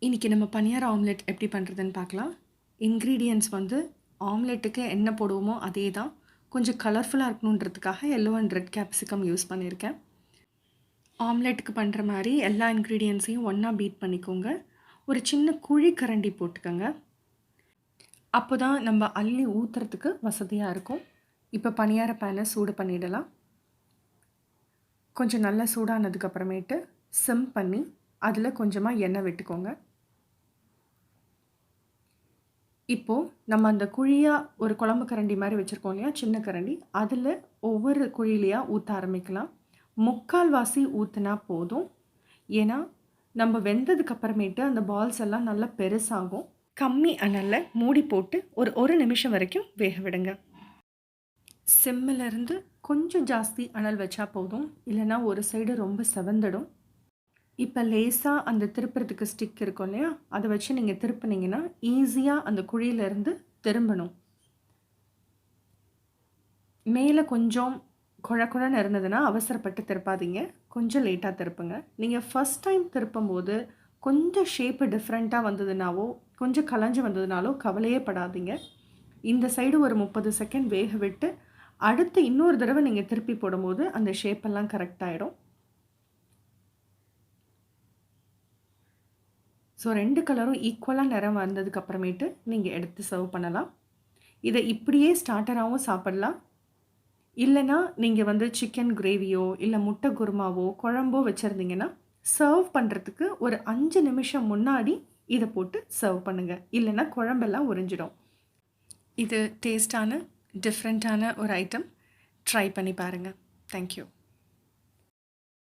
இன்றைக்கி நம்ம பனியார ஆம்லெட் எப்படி பண்ணுறதுன்னு பார்க்கலாம். இன்க்ரீடியன்ட்ஸ் வந்து ஆம்லெட்டுக்கு என்ன போடுவோமோ அதே தான். கொஞ்சம் கலர்ஃபுல்லாக இருக்கணுன்றதுக்காக yellow and red capsicum use பண்ணியிருக்கேன். ஆம்லெட்டுக்கு பண்ணுற மாதிரி எல்லா இன்க்ரீடியன்ட்ஸையும் ஒன்றா பீட் பண்ணிக்கோங்க. ஒரு சின்ன குழி கரண்டி போட்டுக்கோங்க. அப்போ தான் நம்ம அள்ளி ஊற்றுறதுக்கு வசதியாக இருக்கும். இப்போ பனியார பேனை சூடு பண்ணிடலாம். கொஞ்சம் நல்லா சூடானதுக்கப்புறமேட்டு சிம் பண்ணி அதில் கொஞ்சமாக எண்ணெய் விட்டுக்கோங்க. இப்போது நம்ம அந்த குழியாக ஒரு குழம்பு கரண்டி மாதிரி வச்சுருக்கோம் இல்லையா, சின்ன கரண்டி, அதில் ஒவ்வொரு குழியிலையாக ஊற்ற ஆரம்பிக்கலாம். 3/4 வாசி ஊற்றினா போதும். ஏன்னா நம்ம வெந்ததுக்கப்புறமேட்டு அந்த பால்ஸ் எல்லாம் நல்லா பெருசாகும். கம்மி அனலில் மூடி போட்டு ஒரு நிமிஷம் வரைக்கும் வேக விடுங்க. சிம்மிலேருந்து கொஞ்சம் ஜாஸ்தி அனல் வச்சா போதும், இல்லைனா ஒரு சைடு ரொம்ப செவந்துடும். இப்போ லேசாக அந்த திருப்புறதுக்கு ஸ்டிக் இருக்கும் இல்லையா, அதை வச்சு நீங்கள் திருப்பினீங்கன்னா ஈஸியாக அந்த குழியிலேருந்து திரும்பணும். மேலே கொஞ்சம் குழக்குழன்னு இருந்ததுன்னா அவசரப்பட்டு திருப்பாதீங்க, கொஞ்சம் லேட்டாக திருப்புங்க. நீங்கள் ஃபஸ்ட் டைம் திருப்பும்போது கொஞ்சம் ஷேப்பு டிஃப்ரெண்ட்டாக வந்ததுனாவோ கொஞ்சம் கலைஞ்சு வந்ததுனாலோ கவலையே படாதீங்க. இந்த சைடு ஒரு 30 செகண்ட் வேக விட்டு அடுத்து இன்னொரு தடவை நீங்கள் திருப்பி போடும்போது அந்த ஷேப்பெல்லாம் கரெக்டாகிடும். ஸோ 2 கலரும் ஈக்குவலாக நிறம் வந்ததுக்கப்புறமேட்டு நீங்கள் எடுத்து சர்வ் பண்ணலாம். இதை இப்படியே ஸ்டார்டராகவும் சாப்பிடலாம். இல்லைனா நீங்கள் வந்து சிக்கன் கிரேவியோ இல்லை முட்டை குருமாவோ குழம்போ வச்சுருந்தீங்கன்னா சர்வ் பண்ணுறதுக்கு ஒரு 5 நிமிஷம் முன்னாடி இதை போட்டு சர்வ் பண்ணுங்கள். இல்லைன்னா குழம்பெல்லாம் உறிஞ்சிடும். இது டேஸ்டான டிஃப்ரெண்ட்டான ஒரு ஐட்டம். ட்ரை பண்ணி பாருங்கள். தேங்க்யூ.